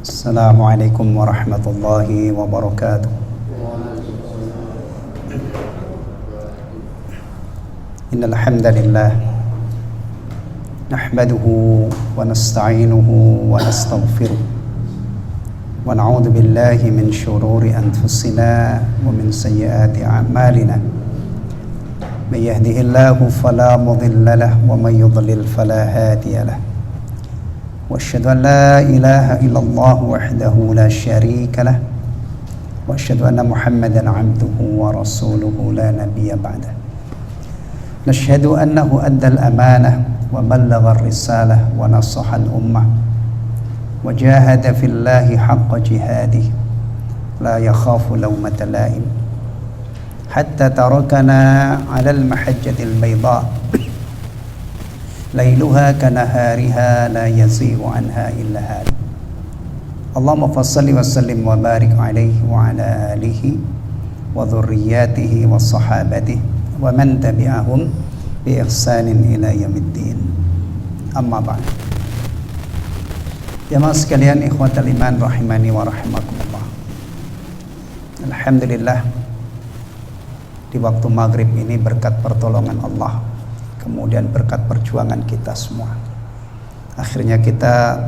Assalamualaikum warahmatullahi wabarakatuh. Innal hamdalillah nahmaduhu wa nasta'inuhu wa nastaghfiruh wa na'udzu billahi min shururi anfusina wa min sayyiati a'malina. May yahdihillahu fala mudilla lahu wa may yudlil fala hadiya lahu. وأشهد أن لا إله إلا الله وحده لا شريك له وأشهد أن محمدا عبده ورسوله لا نبي بعده نشهد أنه أدى الأمانة وبلغ الرسالة ونصح الأمة وجاهد في الله حق جهاده لا يخاف لومة لائم حتى تركنا على المحجة البيضاء ليلها كنهارها لا يزيغ عنها إلا هالك اللهم فصل وسلم وبارك عليه وعلى آله وذرياته وصحابته ومن تبعهم بإحسان إلى يوم الدين أما بعد. Jamaah sekalian, ikhwatal iman rahimani wa rahimakumullah. Alhamdulillah, di waktu maghrib ini berkat pertolongan Allah, kemudian berkat perjuangan kita semua, akhirnya kita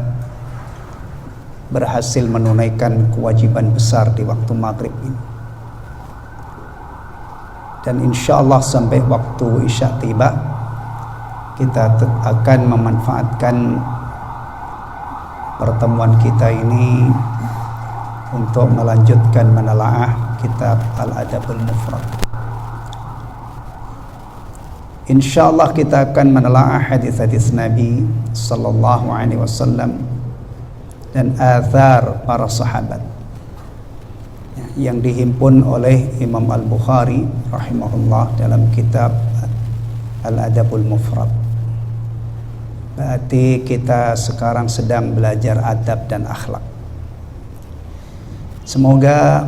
berhasil menunaikan kewajiban besar di waktu maghrib ini. Dan insya Allah sampai waktu isya tiba, kita akan memanfaatkan pertemuan kita ini untuk melanjutkan menelaah kitab Al-Adabul Mufrad. InsyaAllah kita akan menelaah hadis-hadis Nabi Sallallahu Alaihi Wasallam dan athar para sahabat yang dihimpun oleh Imam Al-Bukhari rahimahullah dalam kitab Al-Adabul Mufrad. Berarti kita sekarang sedang belajar adab dan akhlak. Semoga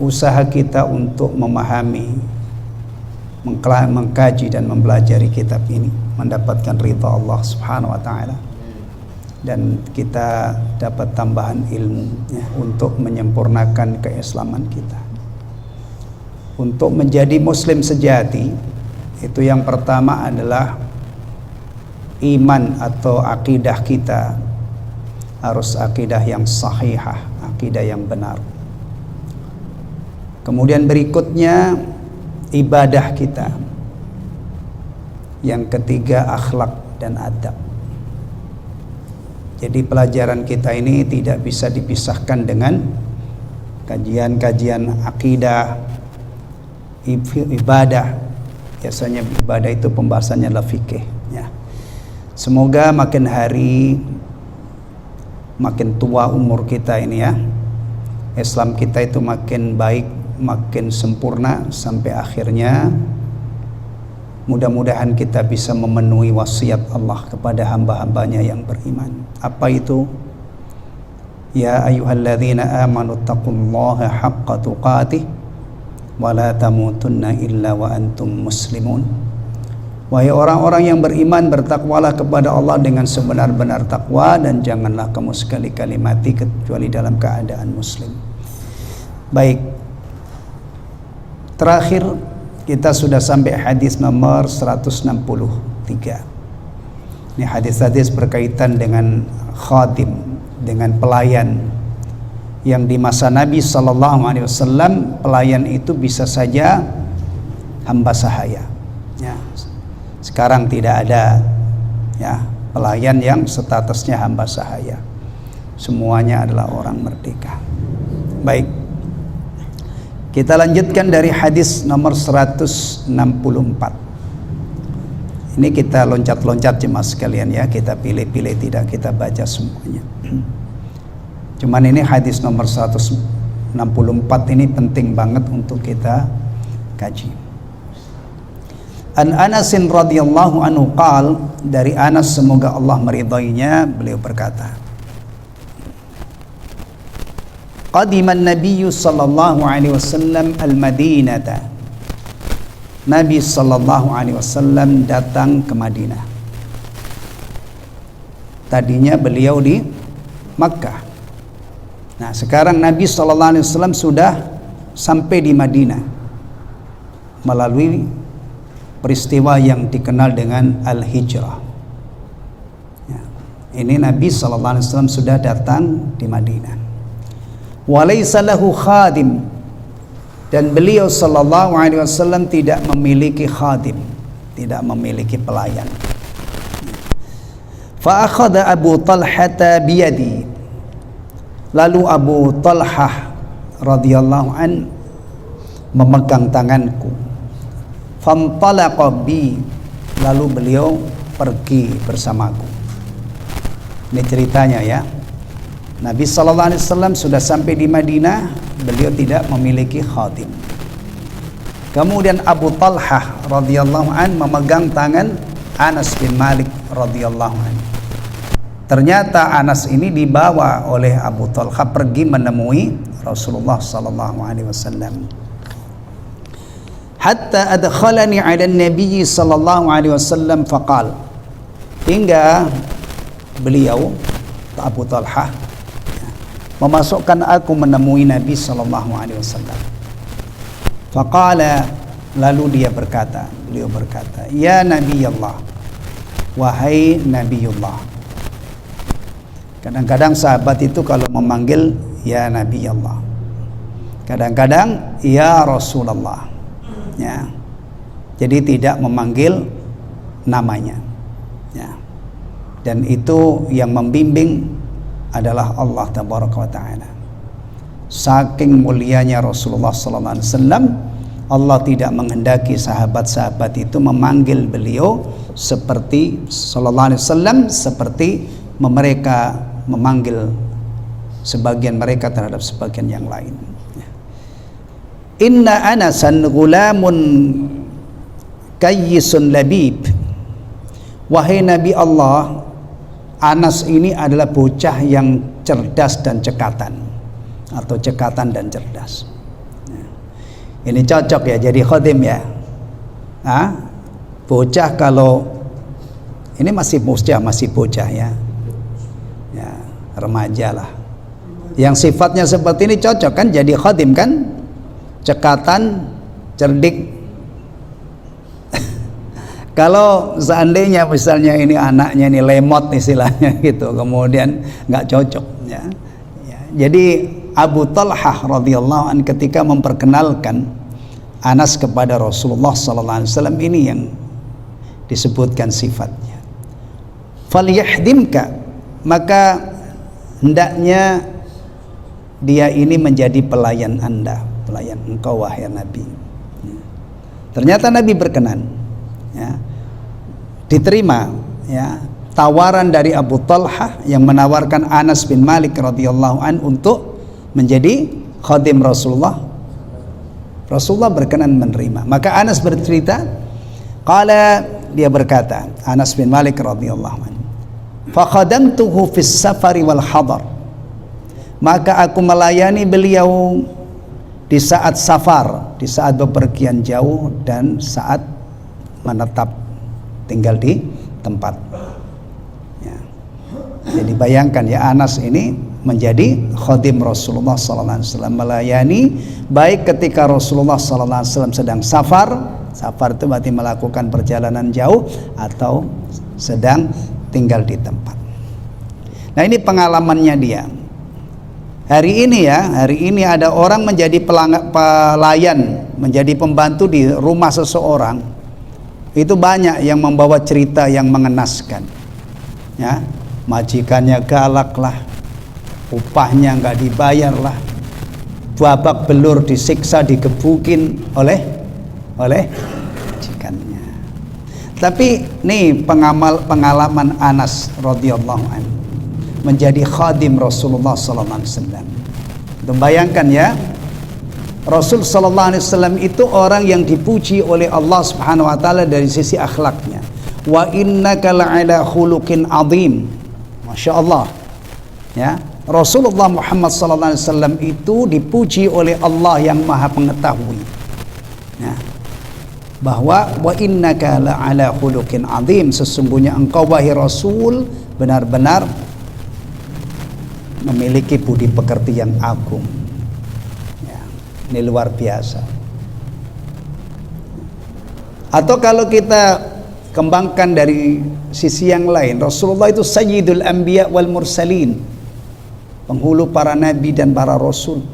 usaha kita untuk memahami, mengkaji dan mempelajari kitab ini mendapatkan ridha Allah Subhanahu wa taala, dan kita dapat tambahan ilmu untuk menyempurnakan keislaman kita. Untuk menjadi muslim sejati, itu yang pertama adalah iman atau akidah kita harus akidah yang sahihah, akidah yang benar. Kemudian berikutnya ibadah kita. Yang ketiga akhlak dan adab. Jadi pelajaran kita ini tidak bisa dipisahkan dengan kajian-kajian akidah, ibadah. Biasanya ibadah itu pembahasannya adalah fikih ya. Semoga makin hari makin tua umur kita ini ya, Islam kita itu makin baik, makin sempurna, sampai akhirnya mudah-mudahan kita bisa memenuhi wasiat Allah kepada hamba-hambanya yang beriman. Apa itu? Ya ayyuhalladzina amanu taqullaha haqqa tuqatih wa la tamutunna illa wa antum muslimun. Wahai orang-orang yang beriman, bertakwalah kepada Allah dengan sebenar-benar takwa, dan janganlah kamu sekali-kali mati kecuali dalam keadaan muslim. Baik, terakhir kita sudah sampai hadis nomor 163. Ini hadis-hadis berkaitan dengan khadim, dengan pelayan, yang di masa Nabi Sallallahu Alaihi Wasallam pelayan itu bisa saja hamba sahaya ya. Sekarang tidak ada ya pelayan yang statusnya hamba sahaya, semuanya adalah orang merdeka. Baik, kita lanjutkan dari hadis nomor 164. Ini kita loncat-loncat jemaah sekalian ya, kita pilih-pilih, tidak kita baca semuanya. Cuman ini hadis nomor 164 ini penting banget untuk kita kaji. An Anasin radhiyallahu anhu qal, dari Anas semoga Allah meridainya, beliau berkata, Qadiman Nabiyyu sallallahu alaihi wasallam al-Madinata. Nabi sallallahu alaihi wasallam datang ke Madinah. Tadinya beliau di Makkah. Nah, sekarang Nabi SAW sudah sampai di Madinah melalui peristiwa yang dikenal dengan Al-Hijrah. Ya, ini Nabi SAW sudah datang di Madinah. Walaysa lahu khadim, dan beliau SAW tidak memiliki khadim, tidak memiliki pelayan. Fa akhadha Abu Talhah biyadi, lalu Abu Talhah radhiyallahu an memegang tanganku. Fantalaqa bi, lalu beliau pergi bersamaku. Ini ceritanya ya. Nabi SAW sudah sampai di Madinah, beliau tidak memiliki khadim. Kemudian Abu Talhah radhiyallahu an memegang tangan Anas bin Malik radhiyallahu an. Ternyata Anas ini dibawa oleh Abu Talhah pergi menemui Rasulullah sallallahu alaihi wasallam. Hatta adkhalani 'ala an-nabi sallallahu alaihi wasallam faqal, hingga beliau Abu Talhah memasukkan aku menemui Nabi sallallahu alaihi wasallam. Faqala, lalu beliau berkata, ya Nabi Allah, wahai Nabiullah. Kadang-kadang sahabat itu kalau memanggil ya Nabi Allah, kadang-kadang ya Rasulullah, ya. Jadi tidak memanggil namanya, ya. Dan itu yang membimbing adalah Allah Tabaraka wa Ta'ala. Saking mulianya Rasulullah sallallahu alaihi wasallam, Allah tidak menghendaki sahabat-sahabat itu memanggil beliau seperti sallallahu alaihi wasallam seperti mereka memanggil sebagian mereka terhadap sebagian yang lain. Inna Anasan gulamun kayyisun labib, wahai Nabi Allah, Anas ini adalah bocah yang cerdas dan cekatan, atau cekatan dan cerdas. Ini cocok ya jadi khadim ya. Bocah, kalau ini masih bocah ya, remaja lah. Yang sifatnya seperti ini cocok kan jadi khadim kan? Cekatan, cerdik. Kalau seandainya misalnya ini anaknya ini lemot istilahnya gitu, kemudian nggak cocok ya. Jadi Abu Talhah radhiyallahu an ketika memperkenalkan Anas kepada Rasulullah sallallahu alaihi wasallam, ini yang disebutkan sifatnya. Falyahdimka, maka hendaknya dia ini menjadi pelayan Anda, pelayan engkau wahai Nabi. Ternyata Nabi berkenan, ya, diterima ya tawaran dari Abu Talhah yang menawarkan Anas bin Malik radhiyallahu an untuk menjadi khadim Rasulullah. Rasulullah berkenan menerima. Maka Anas bercerita, qala, dia berkata, Anas bin Malik radhiyallahu an, fa khadamtuhu fis safari wal hadar, maka aku melayani beliau di saat safar, di saat bepergian jauh, dan saat menetap tinggal di tempat ya. Jadi bayangkan ya, Anas ini menjadi khadim Rasulullah SAW, melayani baik ketika Rasulullah SAW sedang safar itu berarti melakukan perjalanan jauh, atau sedang tinggal di tempat. Nah, ini pengalamannya dia. Hari ini ada orang menjadi pelayan, menjadi pembantu di rumah seseorang. Itu banyak yang membawa cerita yang mengenaskan. Ya, majikannya galak lah, upahnya nggak dibayar lah, babak belur disiksa, digebukin oleh majikannya. Tapi nih pengalaman Anas radhiyallahu anhu menjadi khadim Rasulullah sallallahu alaihi wasallam. Bayangkan ya, Rasul sallallahu alaihi wasallam itu orang yang dipuji oleh Allah Subhanahu wa taala dari sisi akhlaknya. Wa innaka la'ala khuluqin azim. Masya Allah. Ya, Rasulullah Muhammad sallallahu alaihi wasallam itu dipuji oleh Allah yang Maha Pengetahui. Ya, bahwa wa innaka la'ala khuluqin azim, sesungguhnya engkau wahai Rasul benar-benar memiliki budi pekerti yang agung. Ya, ini luar biasa. Atau kalau kita kembangkan dari sisi yang lain, Rasulullah itu Sayyidul Anbiya wal Mursalin, penghulu para nabi dan para rasul.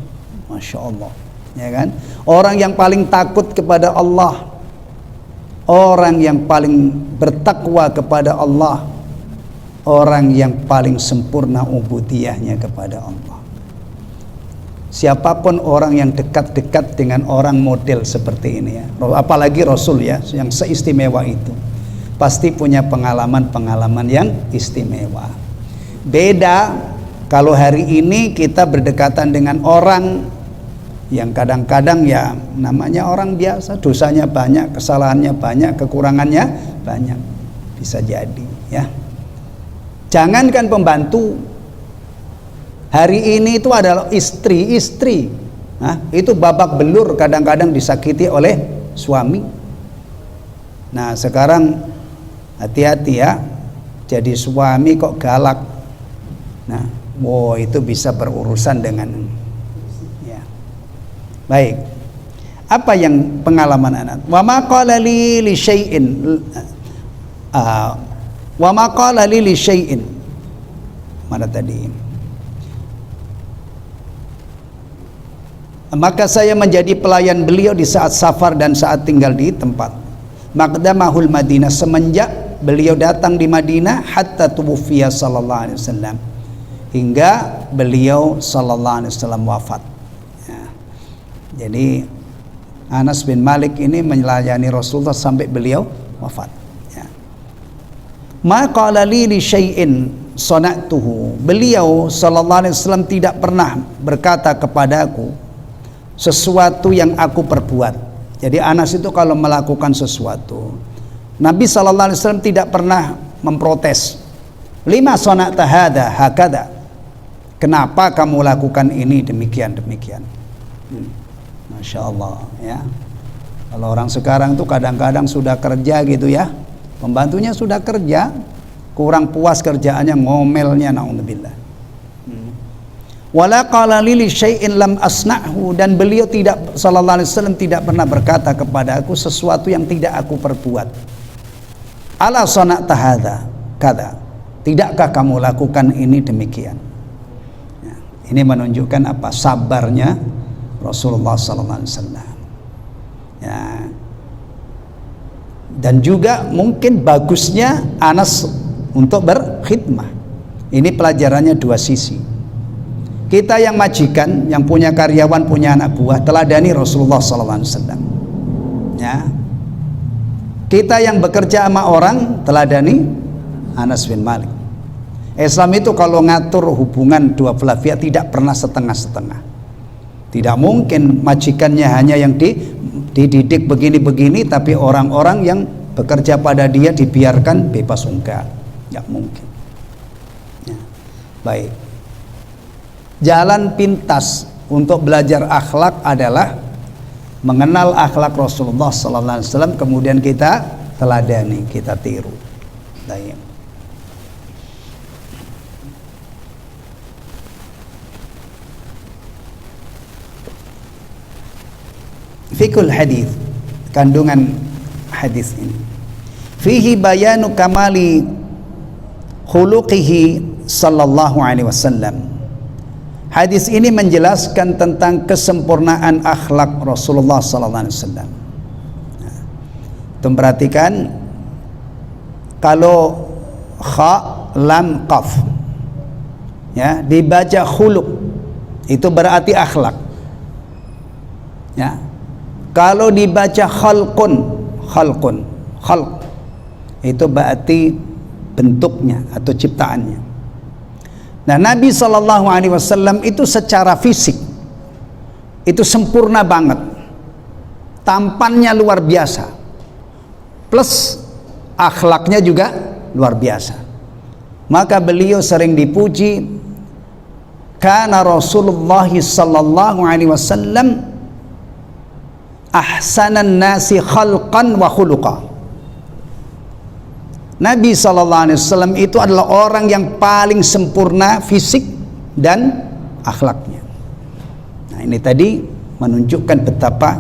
Masya Allah, ya kan? Orang yang paling takut kepada Allah, orang yang paling bertakwa kepada Allah, orang yang paling sempurna ubudiyahnya kepada Allah. Siapapun orang yang dekat-dekat dengan orang model seperti ini ya, apalagi Rasul ya, yang seistimewa itu, pasti punya pengalaman-pengalaman yang istimewa. Beda kalau hari ini kita berdekatan dengan orang yang kadang-kadang ya namanya orang biasa, dosanya banyak, kesalahannya banyak, kekurangannya banyak, bisa jadi ya. Jangankan pembantu, hari ini itu adalah istri-istri, nah, itu babak belur kadang-kadang disakiti oleh suami. Nah sekarang hati-hati ya, jadi suami kok galak, nah wow, itu bisa berurusan dengan ya. Baik, apa yang pengalaman anak? Wa ma qala li syai'in wa ma qala li syai'in, mana tadi? Maka saya menjadi pelayan beliau di saat safar dan saat tinggal di tempat Maqdamahul Madinah, semenjak beliau datang di Madinah, hatta tuwfiya sallallahu alaihi wasallam, hingga beliau sallallahu alaihi wasallam wafat ya. Jadi Anas bin Malik ini melayani Rasulullah sampai beliau wafat ya. Ma qala li syai'in sana'tuhu, beliau sallallahu alaihi wasallam tidak pernah berkata kepadaku sesuatu yang aku perbuat. Jadi Anas itu kalau melakukan sesuatu, Nabi sallallahu alaihi wasallam tidak pernah memprotes. Lima sana'ta hadza hakada, kenapa kamu lakukan ini demikian. Masya Allah ya. Kalau orang sekarang tuh kadang-kadang sudah kerja gitu ya, pembantunya sudah kerja, kurang puas kerjaannya, ngomelnya, naudzubillah. Wala qala li syai'in lam asna'hu, dan beliau tidak, sallallahu alaihi wasallam tidak pernah berkata kepada aku sesuatu yang tidak aku perbuat. Ala sana'ta hadza kada, tidakkah kamu lakukan ini demikian ya. Ini menunjukkan apa? Sabarnya Rasulullah sallallahu alaihi wasallam ya. Dan juga mungkin bagusnya Anas untuk berkhidmah. Ini pelajarannya dua sisi. Kita yang majikan, yang punya karyawan, punya anak buah, teladani Rasulullah sallallahu alaihi wasallam ya. Kita yang bekerja sama orang, teladani Anas bin Malik. Islam itu kalau ngatur hubungan dua belah pihak tidak pernah setengah-setengah. Tidak mungkin majikannya hanya yang dididik begini-begini, tapi orang-orang yang bekerja pada dia dibiarkan bebas, enggak mungkin ya. Baik, jalan pintas untuk belajar akhlak adalah mengenal akhlak Rasulullah sallallahu alaihi wasallam, kemudian kita teladani, kita tiru. Baik. Fikul hadis, kandungan hadis ini. Fihi bayanu kamali khuluqihi sallallahu alaihi wasallam. Hadis ini menjelaskan tentang kesempurnaan akhlak Rasulullah sallallahu alaihi wasallam. Perhatikan, kalau kha lam qaf ya dibaca khuluq, itu berarti akhlak ya. Kalau dibaca khalq itu berarti bentuknya atau ciptaannya. Nah, Nabi sallallahu alaihi wasallam itu secara fisik itu sempurna banget, tampannya luar biasa, plus akhlaknya juga luar biasa. Maka beliau sering dipuji, kana Rasulullah sallallahu alaihi wasallam ahsanan nasi khalqan wa khuluqa. Nabi sallallahu alaihi wasallam itu adalah orang yang paling sempurna fisik dan akhlaknya. Nah, ini tadi menunjukkan betapa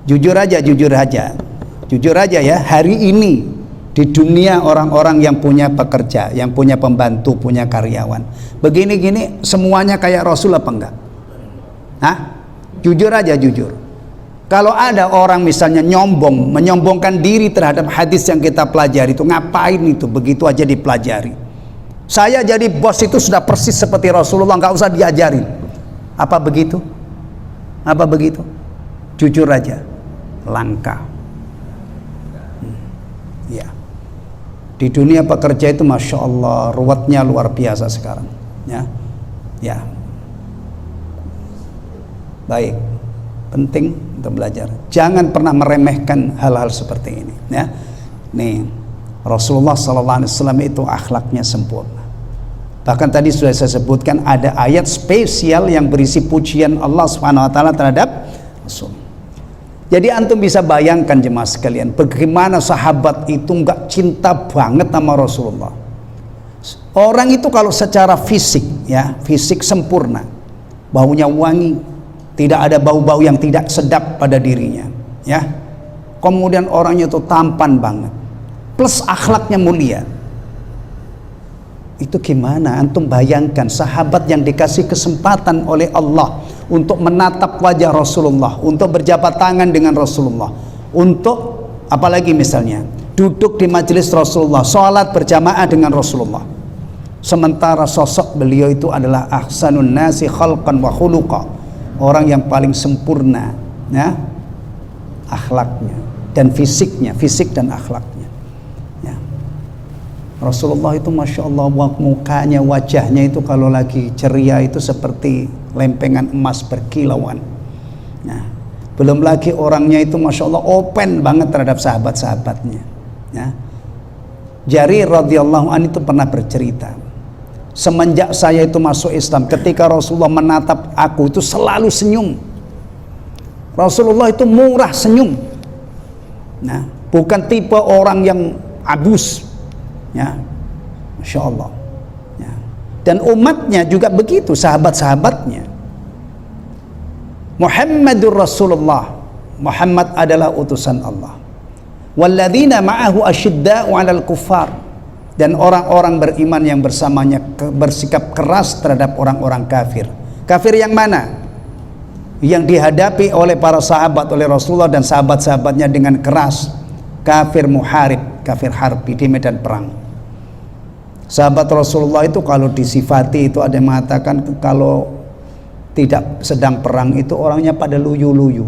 jujur aja ya, hari ini di dunia orang-orang yang punya pekerja, yang punya pembantu, punya karyawan, begini-gini semuanya kayak Rasul apa enggak? Hah? Jujur aja, jujur. Kalau ada orang misalnya menyombongkan diri terhadap hadis yang kita pelajari itu, ngapain itu begitu aja dipelajari? Saya jadi bos itu sudah persis seperti Rasulullah, nggak usah diajarin. Apa begitu? Apa begitu? Jujur aja, langka. Ya. Di dunia pekerja itu Masya Allah ruwetnya luar biasa sekarang. Ya. Baik, penting untuk belajar. Jangan pernah meremehkan hal-hal seperti ini. Ya. Nih, Rasulullah SAW itu akhlaknya sempurna. Bahkan tadi sudah saya sebutkan ada ayat spesial yang berisi pujian Allah SWT terhadap Rasul. Jadi antum bisa bayangkan jemaah sekalian, bagaimana sahabat itu nggak cinta banget sama Rasulullah. Orang itu kalau secara fisik, ya fisik sempurna, baunya wangi, tidak ada bau-bau yang tidak sedap pada dirinya, ya. Kemudian orangnya itu tampan banget, plus akhlaknya mulia. Itu gimana? Antum bayangkan sahabat yang dikasih kesempatan oleh Allah untuk menatap wajah Rasulullah, untuk berjabat tangan dengan Rasulullah, untuk apalagi misalnya duduk di majelis Rasulullah, sholat berjamaah dengan Rasulullah. Sementara sosok beliau itu adalah ahsanun nasi khalqan wa khuluqa, orang yang paling sempurna, ya, akhlaknya dan fisiknya, fisik dan akhlaknya. Rasulullah itu Masya Allah mukanya, wajahnya itu kalau lagi ceria itu seperti lempengan emas berkilauan. Nah, belum lagi orangnya itu Masya Allah open banget terhadap sahabat-sahabatnya, ya. Jarir radhiyallahu anhu itu pernah bercerita, semenjak saya itu masuk Islam, ketika Rasulullah menatap aku itu selalu senyum. Rasulullah itu murah senyum. Nah, bukan tipe orang yang abus. Ya, Masya Allah, ya. Dan umatnya juga begitu, sahabat-sahabatnya. Muhammadur Rasulullah, Muhammad adalah utusan Allah. Walladzina ma'ahu asyidda'u 'alal kuffar, dan orang-orang beriman yang bersamanya bersikap keras terhadap orang-orang kafir. Kafir yang mana? Yang dihadapi oleh para sahabat, oleh Rasulullah dan sahabat-sahabatnya dengan keras. Kafir muharib, kafir harbi di medan perang. Sahabat Rasulullah itu kalau disifati itu ada yang mengatakan kalau tidak sedang perang itu orangnya pada luyu-luyu,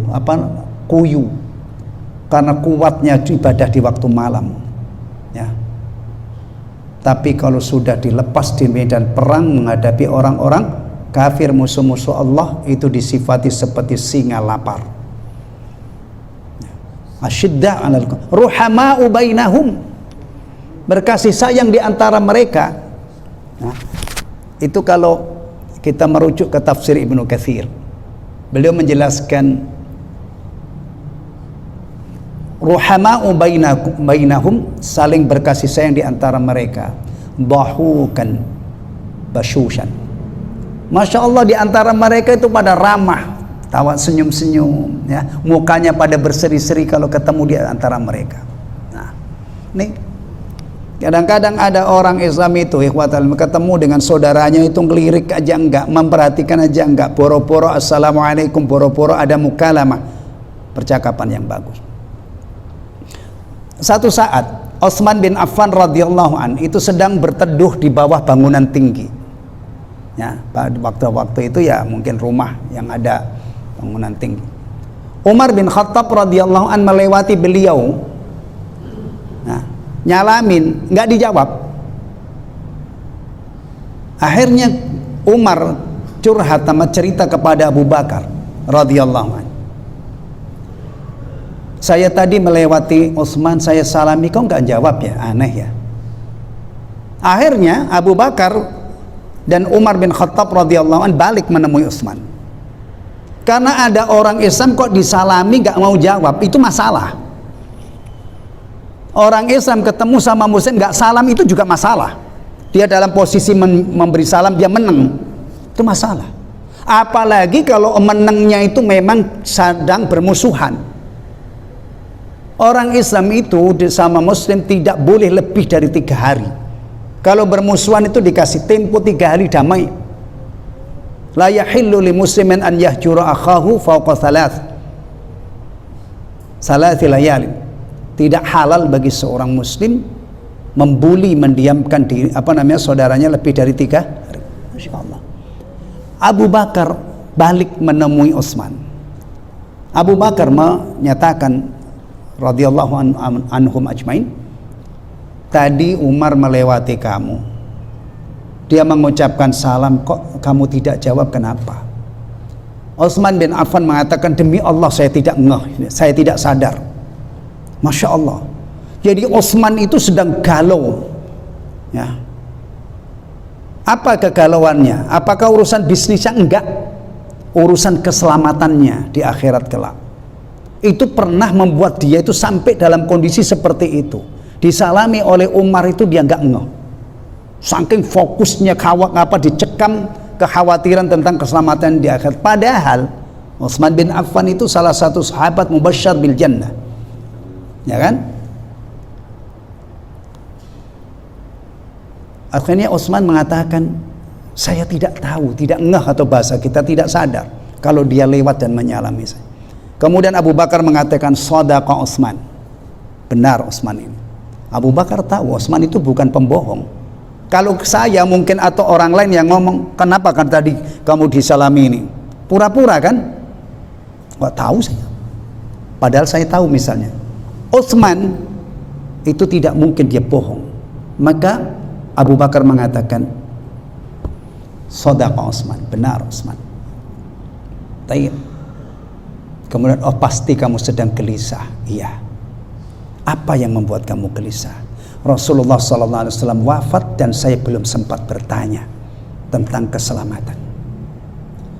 kuyu, karena kuatnya ibadah di waktu malam, ya. Tapi kalau sudah dilepas di medan perang menghadapi orang-orang kafir, musuh-musuh Allah, itu disifati seperti singa lapar. Asyidda 'alal ruhama'u bainahum, berkasih sayang di antara mereka. Nah, itu kalau kita merujuk ke tafsir Ibnu Katsir, beliau menjelaskan ruhama'u bainahum, saling berkasih sayang di antara mereka. Dahukan basyushan, Masya Allah, di antara mereka itu pada ramah, tawa senyum-senyum, ya, mukanya pada berseri-seri kalau ketemu di antara mereka. Nah, nih kadang-kadang ada orang Islam itu ikhwatal ketemu dengan saudaranya itu ngelirik aja enggak, memperhatikan aja enggak, boro-boro assalamualaikum, boro-boro ada mukalamah, percakapan yang bagus. Satu saat Utsman bin Affan radhiyallahu an itu sedang berteduh di bawah bangunan tinggi, ya, waktu-waktu itu ya mungkin rumah yang ada bangunan tinggi. Umar bin Khattab radhiyallahu an melewati beliau, nah, nyalamin, nggak dijawab. Akhirnya Umar curhat sama cerita kepada Abu Bakar radhiyallahu anhu. Saya tadi melewati Utsman, saya salami, kau nggak jawab ya, aneh ya. Akhirnya Abu Bakar dan Umar bin Khattab radhiyallahu anhu balik menemui Utsman. Karena ada orang Islam kok disalami nggak mau jawab, itu masalah. Orang Islam ketemu sama Muslim nggak salam itu juga masalah. dia dalam posisi memberi salam, dia menang, itu masalah. Apalagi kalau menangnya itu memang sedang bermusuhan. Orang Islam itu sama Muslim tidak boleh lebih dari 3 hari. Kalau bermusuhan itu dikasih tempo 3 hari damai. La yahillu li muslimin an yahjura akhahu fawqa thalathi layalin. Tidak halal bagi seorang muslim membuli, mendiamkan diri saudaranya lebih dari 3 hari. Masya Allah. Abu Bakar balik menemui Utsman. Abu Bakar menyatakan radhiyallahu anhum ajmain, tadi Umar melewati kamu, dia mengucapkan salam, kok kamu tidak jawab, kenapa? Utsman bin Affan mengatakan, demi Allah saya tidak ngeh, saya tidak sadar. Masya Allah. Jadi Utsman itu sedang galau, ya. Apa kegalauannya? Apakah urusan bisnisnya? Enggak. Urusan keselamatannya di akhirat kelak. Itu pernah membuat dia itu sampai dalam kondisi seperti itu. Disalami oleh Umar itu dia enggak ngeh. Saking fokusnya dicekam kekhawatiran tentang keselamatan di akhirat. Padahal Utsman bin Affan itu salah satu sahabat mubasysyar bil jannah. Ya kan? Akhirnya Utsman mengatakan, saya tidak tahu, tidak ngeh, atau bahasa kita tidak sadar kalau dia lewat dan menyalami saya. Kemudian Abu Bakar mengatakan, shadaqa Utsman. Benar Utsman ini. Abu Bakar tahu Utsman itu bukan pembohong. Kalau saya mungkin atau orang lain yang ngomong, kenapa kan tadi kamu disalami ini? Pura-pura kan? Nggak tahu saya. Padahal saya tahu misalnya. Utsman itu tidak mungkin dia bohong. Maka Abu Bakar mengatakan, shadaqa Utsman, benar Utsman. Tayyib. Kemudian, oh pasti kamu sedang gelisah. Iya. Apa yang membuat kamu gelisah? Rasulullah SAW wafat dan saya belum sempat bertanya tentang keselamatan.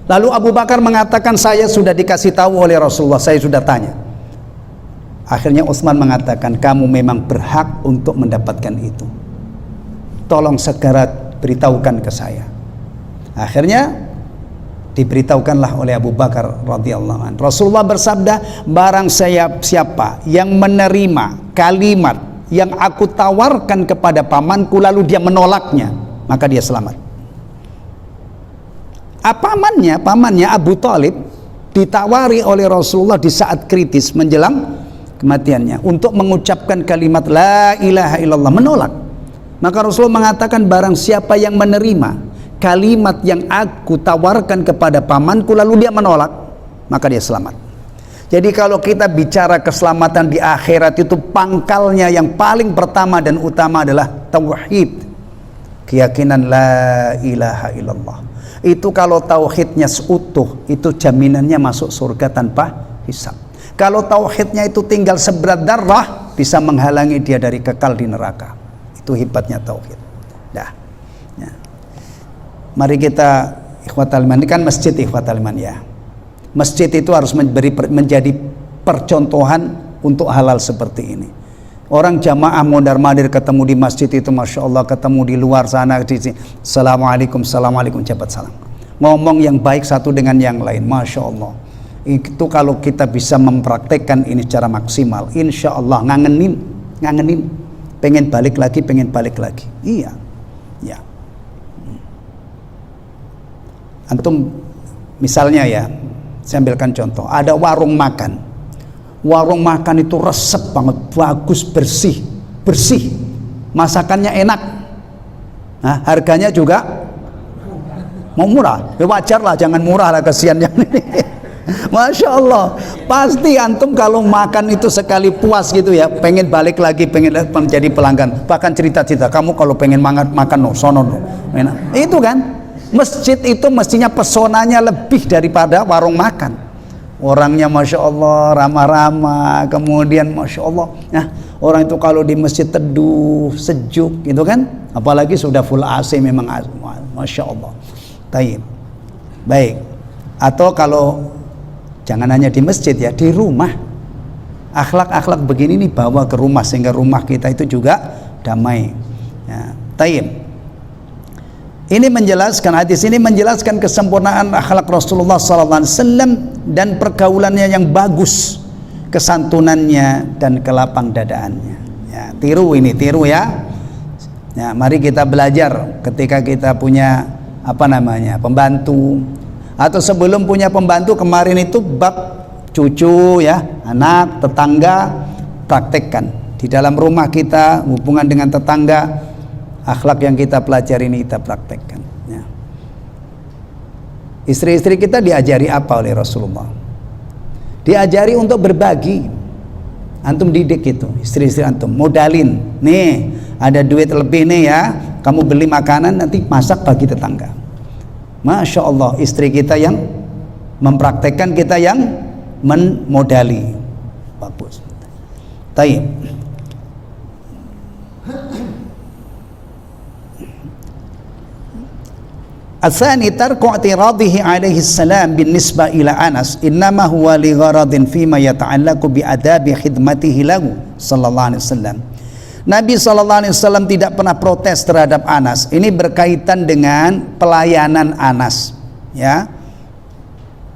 Lalu Abu Bakar mengatakan, saya sudah dikasih tahu oleh Rasulullah, saya sudah tanya. Akhirnya Utsman mengatakan, kamu memang berhak untuk mendapatkan itu. Tolong segera beritahukan ke saya. Akhirnya diberitahukanlah oleh Abu Bakar radhiyallahu anhu. Rasulullah bersabda, barang siapa yang menerima kalimat yang aku tawarkan kepada pamanku lalu dia menolaknya, maka dia selamat. Pamannya Abu Thalib ditawari oleh Rasulullah di saat kritis menjelang kematiannya untuk mengucapkan kalimat la ilaha illallah, menolak. Maka Rasulullah mengatakan, barang siapa yang menerima kalimat yang aku tawarkan kepada pamanku lalu dia menolak, maka dia selamat. Jadi kalau kita bicara keselamatan di akhirat itu pangkalnya yang paling pertama dan utama adalah tauhid. Keyakinan la ilaha illallah. Itu kalau tauhidnya seutuh, itu jaminannya masuk surga tanpa hisab. Kalau tauhidnya itu tinggal seberat darah, bisa menghalangi dia dari kekal di neraka. Itu hebatnya tauhid. Dah. Ya. Mari kita ikhwatal iman, ini kan masjid ikhwatal iman ya. Masjid itu harus menjadi percontohan untuk hal-hal seperti ini. Orang jamaah mondar-mandir ketemu di masjid itu, masya Allah, ketemu di luar sana di sini, assalamualaikum, assalamualaikum, jabat salam. Ngomong yang baik satu dengan yang lain, masya Allah. Itu kalau kita bisa mempraktekkan ini secara maksimal, insya Allah ngangenin. Pengen balik lagi. Iya. Ya. Antum misalnya ya, saya ambilkan contoh, ada warung makan. Warung makan itu resep banget, bagus, bersih. Masakannya enak. Nah, harganya juga mau murah. Ya wajar lah, jangan murah lah, kasihan yang ini. Masya Allah, pasti antum kalau makan itu sekali puas gitu ya, pengen balik lagi, pengen menjadi pelanggan. Bahkan cerita-cerita, kamu kalau pengen makan no, sono no. Itu kan, masjid itu mestinya pesonanya lebih daripada warung makan. Orangnya masya Allah ramah-ramah, kemudian masya Allah. Nah, orang itu kalau di masjid teduh, sejuk, gitu kan. Apalagi sudah full AC memang, masya Allah. Taib. Baik. Atau kalau jangan hanya di masjid ya, di rumah. Akhlak-akhlak begini nih bawa ke rumah sehingga rumah kita itu juga damai. Ya, taib. Ini menjelaskan, hadis ini menjelaskan kesempurnaan akhlak Rasulullah SAW dan pergaulannya yang bagus, kesantunannya dan kelapang dadaannya. Ya, tiru ya. Ya, mari kita belajar ketika kita punya pembantu, atau sebelum punya pembantu kemarin itu bab cucu ya, anak, tetangga, praktekkan di dalam rumah kita, hubungan dengan tetangga. Akhlak yang kita pelajari ini kita praktekkan ya. Istri-istri kita diajari apa oleh Rasulullah? Diajari untuk berbagi. Antum didik itu, istri-istri antum, modalin. Nih, ada duit lebih nih ya, kamu beli makanan, nanti masak bagi tetangga. Masya Allah, istri kita yang mempraktekkan, kita yang menmodali. Bagus. Taib. Atsani tarku i'tiradihi alaihi salam bin nisbah ila Anas innama huwa li gharadin fima yata'allaqu bi adabi khidmatihi lahu sallallahu alaihi wasallam. Nabi sallallahu alaihi wasallam tidak pernah protes terhadap Anas. Ini berkaitan dengan pelayanan Anas ya.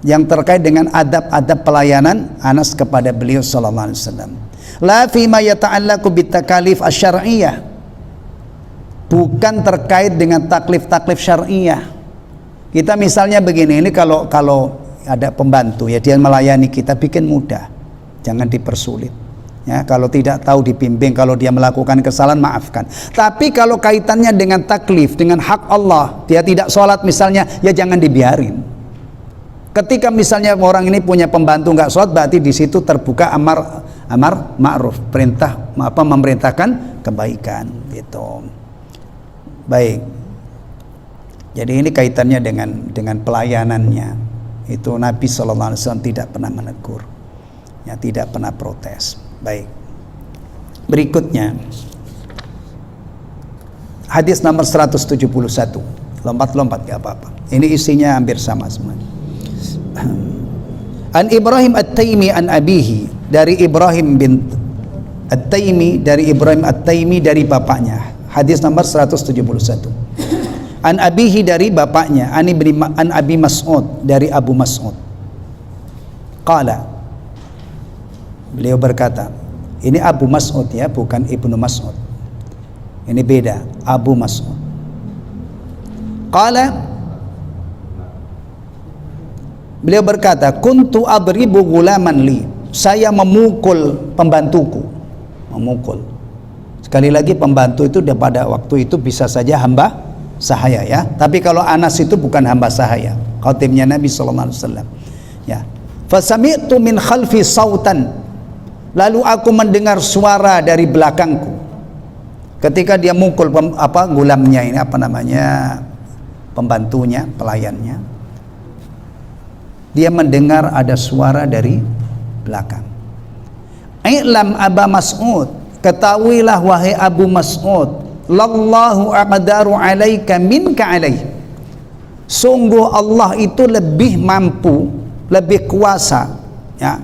Yang terkait dengan adab-adab pelayanan Anas kepada beliau sallallahu alaihi wasallam. La fima yata'allaqu bit takalif asy-syar'iyyah. Bukan terkait dengan taklif-taklif syariah. Kita misalnya begini, ini kalau ada pembantu ya, dia melayani kita, bikin mudah, jangan dipersulit ya. Kalau tidak tahu dibimbing, kalau dia melakukan kesalahan maafkan. Tapi kalau kaitannya dengan taklif, dengan hak Allah, dia tidak sholat misalnya, ya jangan dibiarin. Ketika misalnya orang ini punya pembantu nggak sholat, berarti di situ terbuka amar ma'ruf, memerintahkan kebaikan gitu. Baik, jadi ini kaitannya dengan pelayanannya. Itu Nabi SAW tidak pernah menegur ya, tidak pernah protes. Baik, berikutnya hadis nomor 171. Lompat-lompat gak apa-apa, ini isinya hampir sama semua. An Ibrahim At-Taimi an abihi, dari Ibrahim bin At-Taimi, dari Ibrahim At-Taimi dari bapaknya. Hadis nomor 171. An abihi, dari bapaknya, an Abi Mas'ud, dari Abu Mas'ud. Qala, beliau berkata, ini Abu Mas'ud ya, bukan Ibnu Mas'ud. Ini beda, Abu Mas'ud. Qala, beliau berkata, kuntu adribu gulaman li, saya memukul pembantuku. Memukul. Sekali lagi, pembantu itu pada waktu itu bisa saja hamba sahaya ya. Tapi kalau Anas itu bukan hamba sahaya, khatibnya Nabi SAW ya. Fasami'tu min khalfi sautan, lalu aku mendengar suara dari belakangku. Ketika dia mukul gulamnya ini, pembantunya, pelayannya, dia mendengar ada suara dari belakang. I'lam Aba Mas'ud, ketahuilah wahai Abu Mas'ud, lallahu aqdaru alaika minka alaih, sungguh Allah itu lebih mampu, lebih kuasa ya,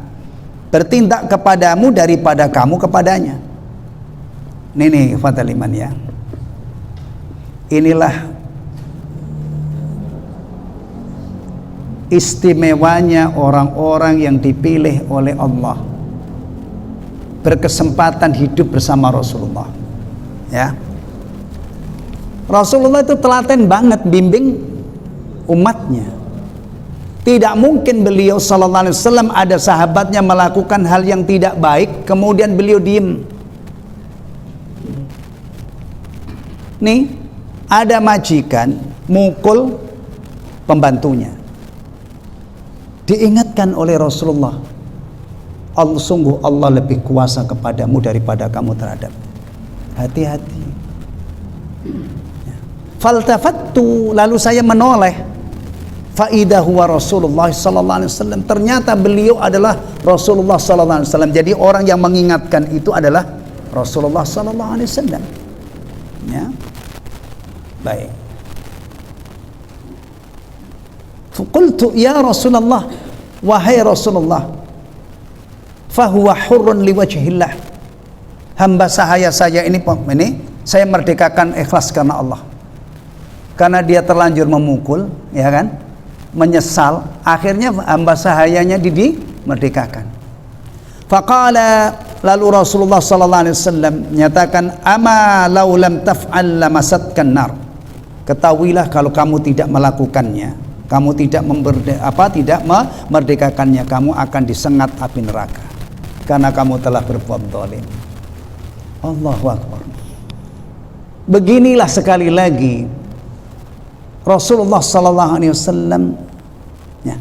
bertindak kepadamu daripada kamu kepadanya. Ini fatal iman ya. Inilah istimewanya orang-orang yang dipilih oleh Allah, berkesempatan hidup bersama Rasulullah ya. Rasulullah itu telaten banget bimbing umatnya. Tidak mungkin beliau sallallahu alaihi wasallam ada sahabatnya melakukan hal yang tidak baik kemudian beliau diem. Nih, ada majikan mukul pembantunya, diingatkan oleh Rasulullah, Allah, sungguh Allah lebih kuasa kepadamu daripada kamu terhadap. Hati-hati. Faltafattu, lalu saya menoleh. Faidah huwa Rasulullah sallallahu alaihi wasallam. Ternyata beliau adalah Rasulullah sallallahu alaihi wasallam. Jadi orang yang mengingatkan itu adalah Rasulullah sallallahu alaihi wasallam. Ya. Baik. Faqultu ya Rasulullah, wahai Rasulullah, fahuwa hurrun liwajhillah, hamba sahaya saya ini saya merdekakan ikhlas karena Allah. karena dia terlanjur memukul, ya kan, menyesal, akhirnya hamba sahayanya dimerdekakan. Faqala, lalu Rasulullah sallallahu alaihi wasallam menyatakan, ama law lam taf'al lamasatkan nar. Ketahuilah kalau kamu tidak melakukannya, kamu tidak memerdekakannya, kamu akan disengat api neraka karena kamu telah berbuat zalim. Allahu Akbar. Beginilah sekali lagi Rasulullah sallallahu alaihi wasallam ya,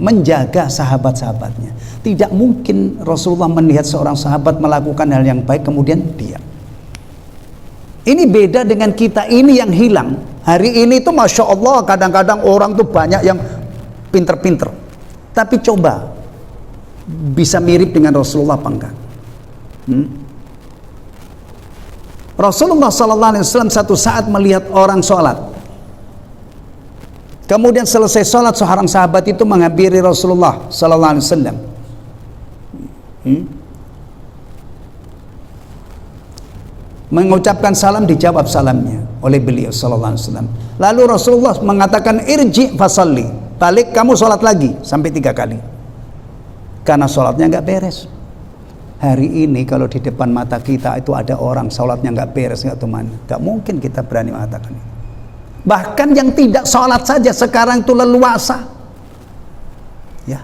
menjaga sahabat-sahabatnya. Tidak mungkin Rasulullah melihat seorang sahabat melakukan hal yang baik kemudian diam. Ini beda dengan kita ini yang hilang. Hari ini tuh Masya Allah, kadang-kadang orang tuh banyak yang pinter-pinter, tapi coba bisa mirip dengan Rasulullah apa enggak? Rasulullah SAW satu saat melihat orang sholat, kemudian selesai sholat seorang sahabat itu menghampiri Rasulullah SAW, mengucapkan salam, dijawab salamnya oleh beliau SAW. Lalu Rasulullah mengatakan, irji fasalli, balik kamu sholat lagi sampai 3 kali, karena sholatnya nggak beres. Hari ini kalau di depan mata kita itu ada orang sholatnya nggak beres, nggak tuh mana, nggak mungkin kita berani mengatakan itu. Bahkan yang tidak sholat saja sekarang itu leluasa. Ya,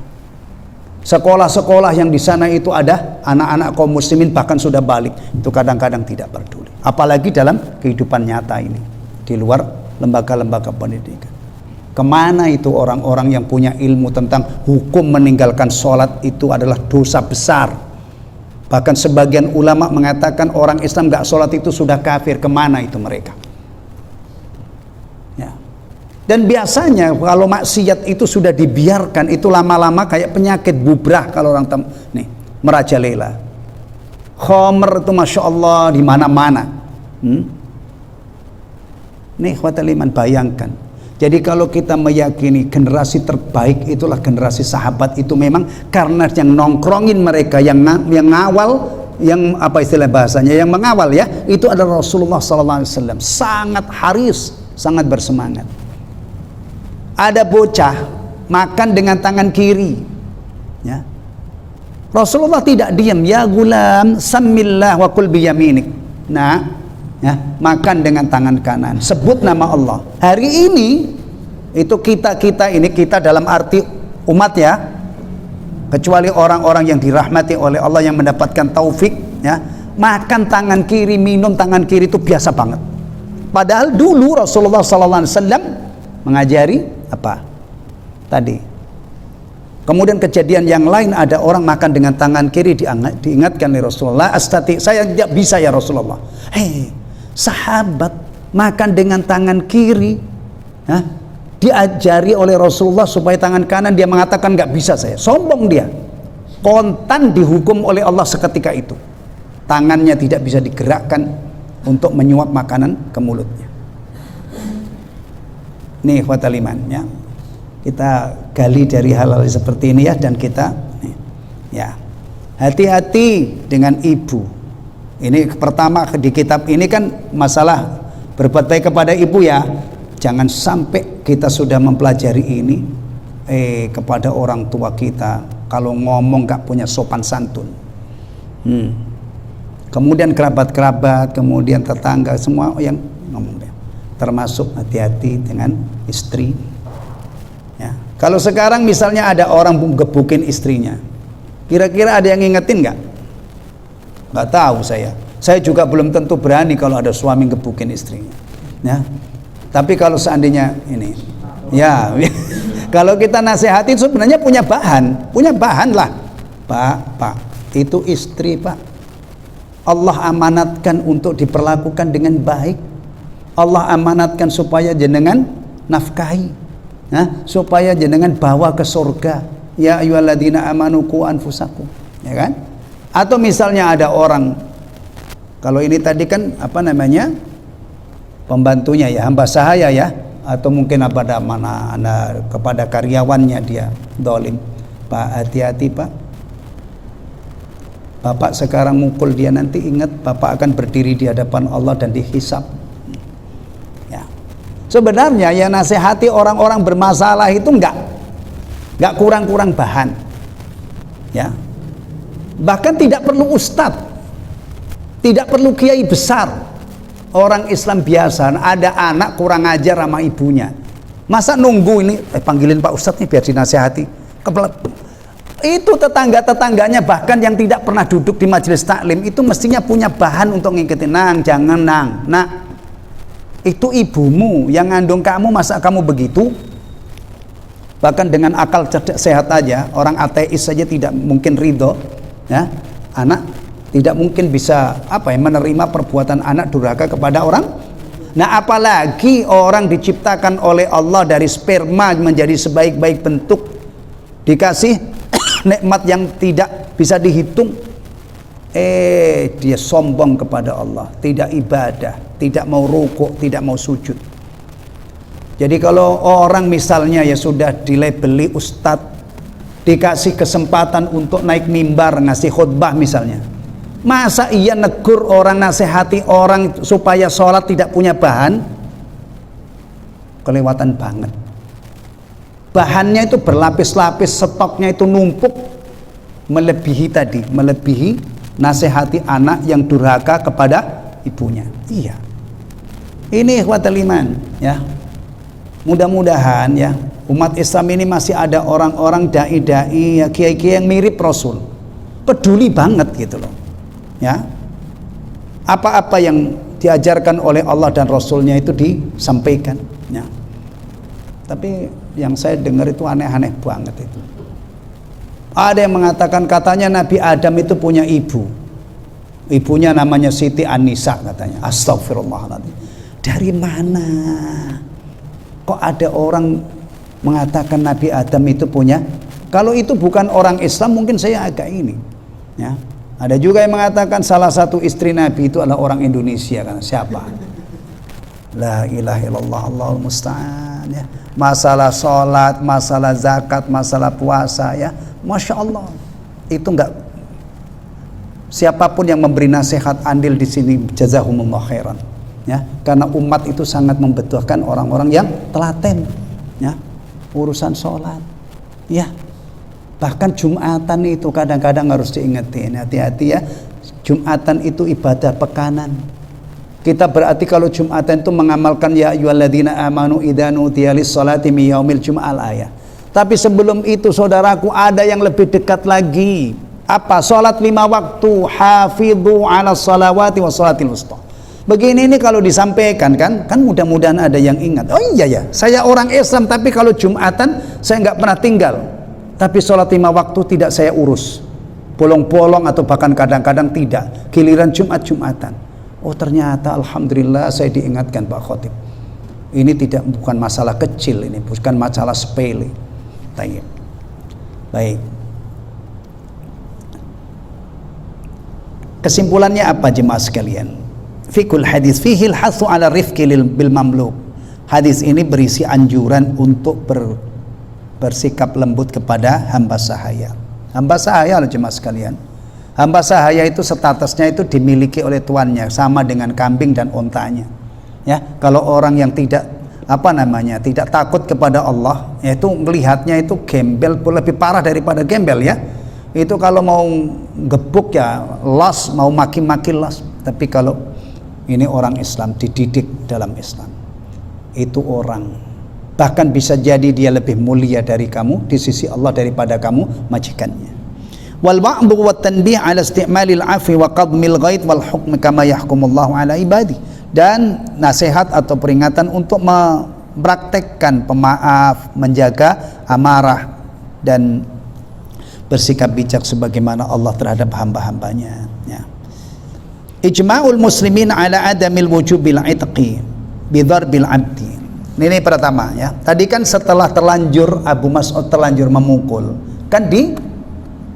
sekolah-sekolah yang di sana itu ada anak-anak kaum muslimin bahkan sudah balik, itu kadang-kadang tidak peduli. Apalagi dalam kehidupan nyata ini, di luar lembaga-lembaga pendidikan. Kemana itu orang-orang yang punya ilmu tentang hukum meninggalkan sholat itu adalah dosa besar? Bahkan sebagian ulama mengatakan orang Islam gak sholat itu sudah kafir. Kemana itu mereka? Ya. Dan biasanya kalau maksiat itu sudah dibiarkan, itu lama-lama kayak penyakit bubrah. Kalau orang nih merajalela, khomer itu Masya Allah di mana-mana. Nih khwatal iman, bayangkan. Jadi kalau kita meyakini generasi terbaik itulah generasi sahabat, itu memang karena yang nongkrongin mereka, yang ngawal, yang apa istilah bahasanya, yang mengawal ya, itu adalah Rasulullah SAW. Sangat haris, sangat bersemangat. Ada bocah makan dengan tangan kiri, ya. Rasulullah tidak diam, ya gulam samillah wa kul biyaminik. Nah, ya, makan dengan tangan kanan, sebut nama Allah. Hari ini itu kita ini, kita dalam arti umat ya, kecuali orang-orang yang dirahmati oleh Allah yang mendapatkan taufik ya, makan tangan kiri, minum tangan kiri itu biasa banget. Padahal dulu Rasulullah SAW mengajari apa tadi. Kemudian kejadian yang lain, ada orang makan dengan tangan kiri, diingatkan oleh Rasulullah, astati, saya tidak bisa ya Rasulullah. Hei, sahabat makan dengan tangan kiri, diajari oleh Rasulullah supaya tangan kanan, dia mengatakan nggak bisa saya. Sombong dia, kontan dihukum oleh Allah seketika itu. Tangannya tidak bisa digerakkan untuk menyuap makanan ke mulutnya. Nih khwatal iman ya, kita gali dari hal-hal seperti ini ya, dan kita ya hati-hati dengan ibu. Ini pertama di kitab ini kan masalah berbuat baik kepada ibu ya. Jangan sampai kita sudah mempelajari ini kepada orang tua kita, kalau ngomong gak punya sopan santun. Kemudian kerabat-kerabat, kemudian tetangga, semua yang ngomong deh. Termasuk hati-hati dengan istri. Ya. Kalau sekarang misalnya ada orang gebukin istrinya, kira-kira ada yang ngingetin nggak? Nggak tahu saya. Saya juga belum tentu berani kalau ada suami gebukin istrinya. Ya. Tapi kalau seandainya ini, ya, kalau kita nasihati sebenarnya punya bahan lah. Pak, itu istri Pak. Allah amanatkan untuk diperlakukan dengan baik. Allah amanatkan supaya jenengan nafkahi, supaya jenengan bawa ke surga. Ya ayyuhalladzina amanu qu anfusakum, ya kan? Atau misalnya ada orang, kalau ini tadi kan apa namanya, pembantunya ya, hamba sahaya ya, atau mungkin kepada karyawannya dia dolim. Pak, hati-hati Pak. Bapak sekarang mukul dia, nanti ingat Bapak akan berdiri di hadapan Allah dan dihisab. Ya. Sebenarnya yang nasihati orang-orang bermasalah itu enggak kurang-kurang bahan. Ya. Bahkan tidak perlu ustadz, tidak perlu kiai besar. Orang Islam biasa, ada anak kurang ajar sama ibunya, masa nunggu ini panggilin Pak Ustadz nih biar dinasihati. Itu tetangga-tetangganya bahkan yang tidak pernah duduk di majelis taklim itu mestinya punya bahan untuk ngikutin. Nang, jangan nang, nak, itu ibumu yang ngandung kamu, masa kamu begitu? Bahkan dengan akal sehat aja, orang ateis saja tidak mungkin ridho, ya, anak tidak mungkin bisa menerima perbuatan anak durhaka kepada orang. Nah, apalagi orang diciptakan oleh Allah dari sperma menjadi sebaik-baik bentuk, dikasih nikmat yang tidak bisa dihitung, dia sombong kepada Allah, tidak ibadah, tidak mau rukuk, tidak mau sujud. Jadi kalau orang misalnya ya sudah dilabeli ustadz, dikasih kesempatan untuk naik mimbar ngasih khutbah misalnya, masa iya negur orang, nasihati orang supaya sholat tidak punya bahan? Kelewatan banget. Bahannya itu berlapis-lapis, stoknya itu numpuk, melebihi nasihati anak yang durhaka kepada ibunya. Iya, ini ikhwatul iman, ya. Mudah-mudahan ya umat Islam ini masih ada orang-orang dai-dai, ya, kiai-kiai yang mirip Rasul, peduli banget gitu loh, ya. Apa-apa yang diajarkan oleh Allah dan Rasulnya itu disampaikan, ya. Tapi yang saya dengar itu aneh-aneh banget itu. Ada yang mengatakan katanya Nabi Adam itu punya ibu, ibunya namanya Siti An-Nisa katanya. Astagfirullahaladzim. Dari mana kok ada orang mengatakan Nabi Adam itu punya? Kalau itu bukan orang Islam mungkin saya agak ini, ya. Ada juga yang mengatakan salah satu istri Nabi itu adalah orang Indonesia, kan? Siapa? La ilaha illallah, Allahul musta'an, ya. Masalah sholat, masalah zakat, masalah puasa, ya, masya Allah, itu enggak, siapapun yang memberi nasihat andil di sini jazahumullah khairan, ya, karena umat itu sangat membutuhkan orang-orang yang telaten, ya, urusan sholat, ya. Bahkan Jumatan itu kadang-kadang harus diingetin, hati-hati ya, Jumatan itu ibadah pekanan. Kita berarti kalau Jumatan itu mengamalkan ya ayyuhalladzina amanu idza nudiya lis-sholati min yaumil jum'ah ayat. Tapi sebelum itu saudaraku ada yang lebih dekat lagi. Apa? Salat 5 waktu, hafidhu 'alas shalawati was shalatil wusta. Begini ini kalau disampaikan kan mudah-mudahan ada yang ingat. Oh iya ya, saya orang Islam tapi kalau Jumatan saya nggak pernah tinggal. Tapi sholat 5 waktu tidak saya urus. Bolong-bolong atau bahkan kadang-kadang tidak. Giliran Jumatan. Oh ternyata alhamdulillah saya diingatkan Pak Khotib. Ini bukan masalah kecil, ini bukan masalah sepele. Baik. Kesimpulannya apa jemaah sekalian? Fikul hadis fihil hathu ala rifqi bil mamluk. Hadis ini berisi anjuran untuk bersikap lembut kepada hamba sahaya. Hamba sahaya loh jemaah sekalian. Hamba sahaya itu statusnya itu dimiliki oleh tuannya, sama dengan kambing dan ontanya. Ya, kalau orang yang tidak tidak takut kepada Allah, yaitu melihatnya itu gembel, lebih parah daripada gembel ya. Itu kalau mau gebuk ya los, mau maki-maki los. Tapi kalau ini orang Islam, dididik dalam Islam, itu orang bahkan bisa jadi dia lebih mulia dari kamu di sisi Allah daripada kamu majikannya. Wal wa'dhu wat tanbih ala isti'malil 'afwi wa qadmil ghaid wal hukm kama yahkumullahu ala ibadi. Dan nasihat atau peringatan untuk mempraktekkan pemaaf, menjaga amarah dan bersikap bijak sebagaimana Allah terhadap hamba-hambanya, ya. Ijma'ul muslimin ala adamil wujubil 'itqi bidarbil 'abdi. Ini pertama ya. Tadi kan setelah terlanjur Abu Mas'ud terlanjur memukul, kan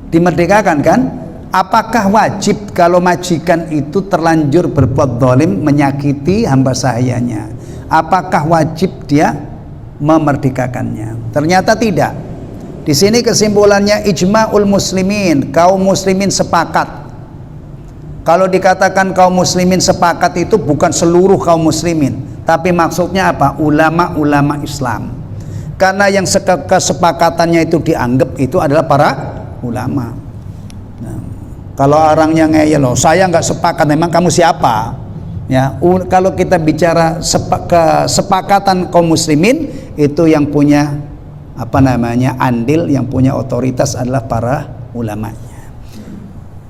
dimerdekakan kan? Apakah wajib kalau majikan itu terlanjur berbuat zalim, menyakiti hamba sahayanya? Apakah wajib dia memerdekakannya? Ternyata tidak. Di sini kesimpulannya ijma'ul muslimin, kaum muslimin sepakat Kalau dikatakan kaum muslimin sepakat itu bukan seluruh kaum muslimin, tapi maksudnya apa? Ulama-ulama Islam. Karena yang kesepakatannya itu dianggap itu adalah para ulama. Nah, kalau orangnya ngeyel, loh saya nggak sepakat, memang kamu siapa? Ya, kalau kita bicara kesepakatan kaum muslimin, itu yang punya andil, yang punya otoritas adalah para ulamanya.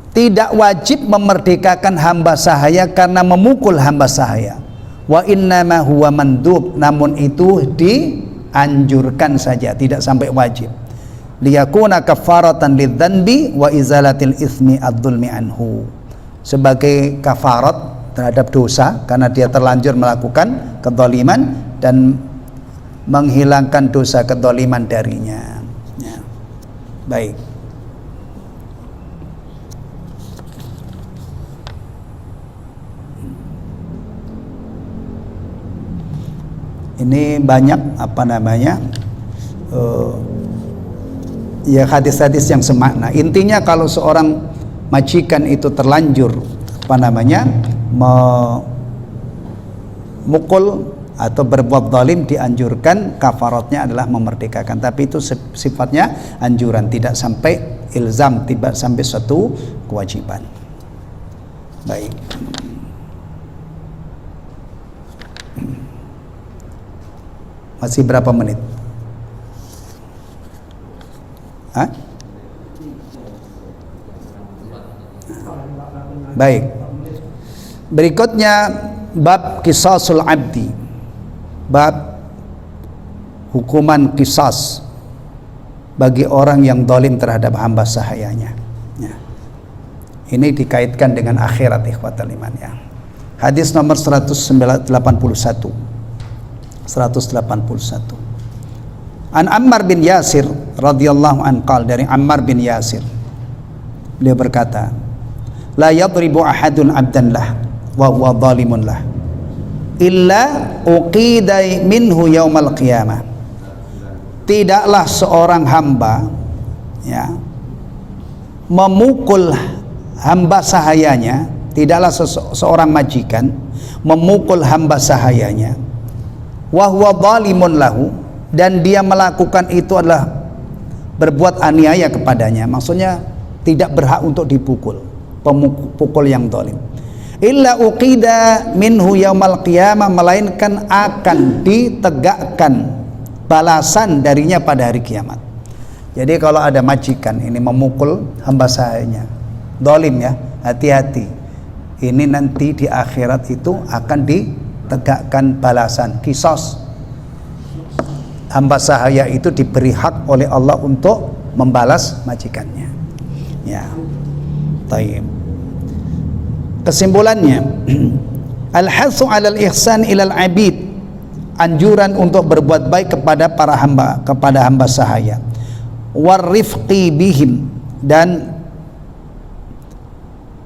Tidak wajib memerdekakan hamba sahaya karena memukul hamba sahaya. Wa innama huwa mandub, namun itu dianjurkan saja, tidak sampai wajib. Liyakuna kafaratan lidzanbi wa izalatil itsmi adzulmi anhu. Sebagai kafarat terhadap dosa karena dia terlanjur melakukan kedzaliman dan menghilangkan dosa kedzaliman darinya. Ya. Baik. Ini banyak ya hadis-hadis yang semakna. Intinya kalau seorang majikan itu terlanjur memukul atau berbuat zalim, dianjurkan kafaratnya adalah memerdekakan. Tapi itu sifatnya anjuran, tidak sampai ilzam, tidak sampai suatu kewajiban. Baik. Masih berapa menit? Hah? Baik. Berikutnya bab qisasul abdi. Bab hukuman qisas bagi orang yang zalim terhadap hamba sahayanya. Ya. Ini dikaitkan dengan akhirat, ikhwatal iman ya. Hadis nomor 181. An Ammar bin Yasir radhiyallahu an qala, dari Ammar bin Yasir, beliau berkata, la yadribu ahadun abdan lah wa huwa zalimun lah illa uqida minhu yaumal qiyamah. Tidaklah seorang hamba ya memukul hamba sahayanya, tidaklah seorang majikan memukul hamba sahayanya wa huwa zalimun lahu, dan dia melakukan itu adalah berbuat aniaya kepadanya, maksudnya tidak berhak untuk dipukul, pemukul yang zalim. Illa uqida minhu yaumal qiyamah, melainkan akan ditegakkan balasan darinya pada hari kiamat. Jadi kalau ada majikan ini memukul hamba sahayanya, zalim ya, hati-hati. Ini nanti di akhirat itu akan ditegakkan balasan, qisas. Hamba sahaya itu diberi hak oleh Allah untuk membalas majikannya. Ya. Taib. Kesimpulannya, al-hatsu 'alal ihsan ilal 'abid, anjuran untuk berbuat baik kepada para hamba, kepada hamba sahaya. Warifqi bihim, dan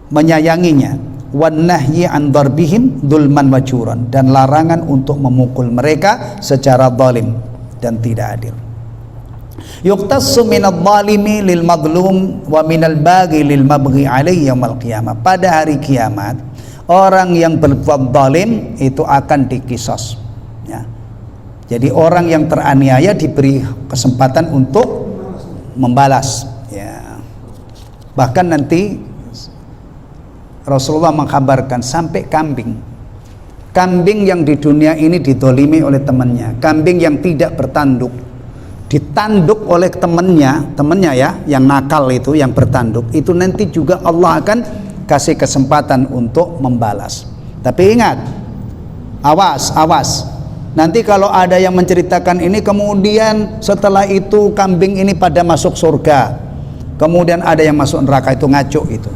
menyayanginya. Wan nahyi an darbihim dzulman wa juran, dan larangan untuk memukul mereka secara zalim dan tidak adil. Yuqtassu minadh zalimi lil madlum wa minal baghi lil mabghi alaihi yaumil qiyamah. Pada hari kiamat, orang yang berbuat zalim itu akan dikisas ya. Jadi orang yang teraniaya diberi kesempatan untuk membalas ya. Bahkan nanti Rasulullah mengkabarkan sampai kambing yang di dunia ini didolimi oleh temannya, kambing yang tidak bertanduk ditanduk oleh temannya ya, yang nakal itu, yang bertanduk itu, nanti juga Allah akan kasih kesempatan untuk membalas. Tapi ingat, awas, nanti kalau ada yang menceritakan ini kemudian setelah itu kambing ini pada masuk surga, kemudian ada yang masuk neraka, itu ngaco itu.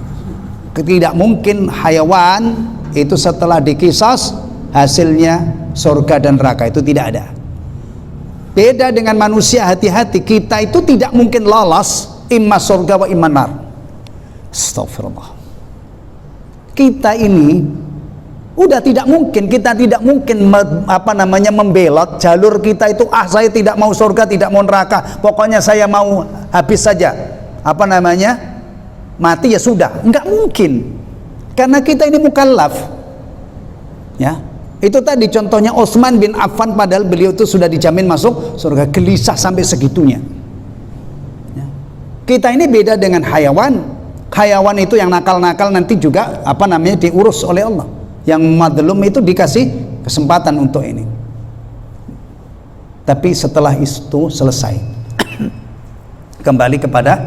Tidak mungkin hayawan itu setelah dikisas hasilnya surga dan neraka, itu tidak ada. Beda dengan manusia, hati-hati, kita itu tidak mungkin lolos imma surga wa imma nar. Astagfirullah. Kita ini udah tidak mungkin, kita tidak mungkin membelot jalur kita itu, saya tidak mau surga, tidak mau neraka, pokoknya saya mau habis saja, mati ya sudah. Enggak mungkin. Karena kita ini mukallaf. Ya. Itu tadi contohnya Utsman bin Affan, padahal beliau itu sudah dijamin masuk surga, gelisah sampai segitunya. Ya. Kita ini beda dengan hayawan. Hayawan itu yang nakal-nakal nanti juga diurus oleh Allah. Yang madlum itu dikasih kesempatan untuk ini. Tapi setelah itu selesai, kembali kepada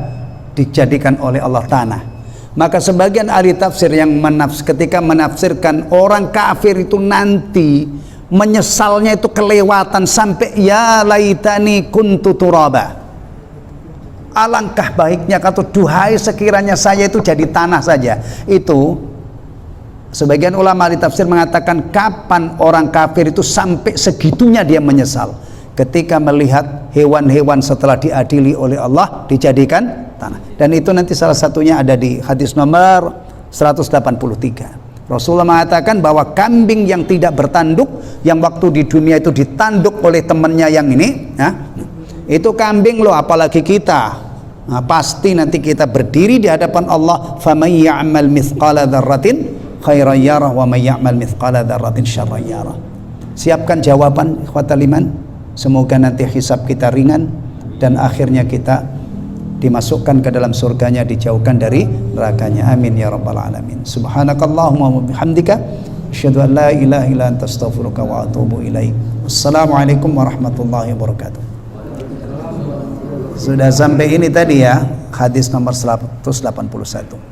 dijadikan oleh Allah tanah. Maka sebagian ahli tafsir yang ketika menafsirkan orang kafir itu nanti menyesalnya itu kelewatan sampai ya laitani kuntu turaba. Alangkah baiknya kata duhai sekiranya saya itu jadi tanah saja. Itu sebagian ulama ahli tafsir mengatakan kapan orang kafir itu sampai segitunya dia menyesal, ketika melihat hewan-hewan setelah diadili oleh Allah dijadikan tanah. Dan itu nanti salah satunya ada di hadis nomor 183. Rasulullah mengatakan bahwa kambing yang tidak bertanduk, yang waktu di dunia itu ditanduk oleh temannya yang ini, ya, itu kambing loh, apalagi kita. Nah, pasti nanti kita berdiri di hadapan Allah, faman ya'mal mithqala dzarratin khairan yarah wa may ya'mal mithqala dzarratin syarran yarah. Siapkan jawaban ikhwatal iman. Semoga nanti hisab kita ringan dan akhirnya kita dimasukkan ke dalam surganya, dijauhkan dari nerakanya. Amin ya rabbal alamin. Subhanakallahumma wa bihamdika asyhadu an la ilaha illa anta astaghfiruka wa atubu ilaik. Assalamualaikum warahmatullahi wabarakatuh. Sudah sampai ini tadi ya, hadis nomor 181.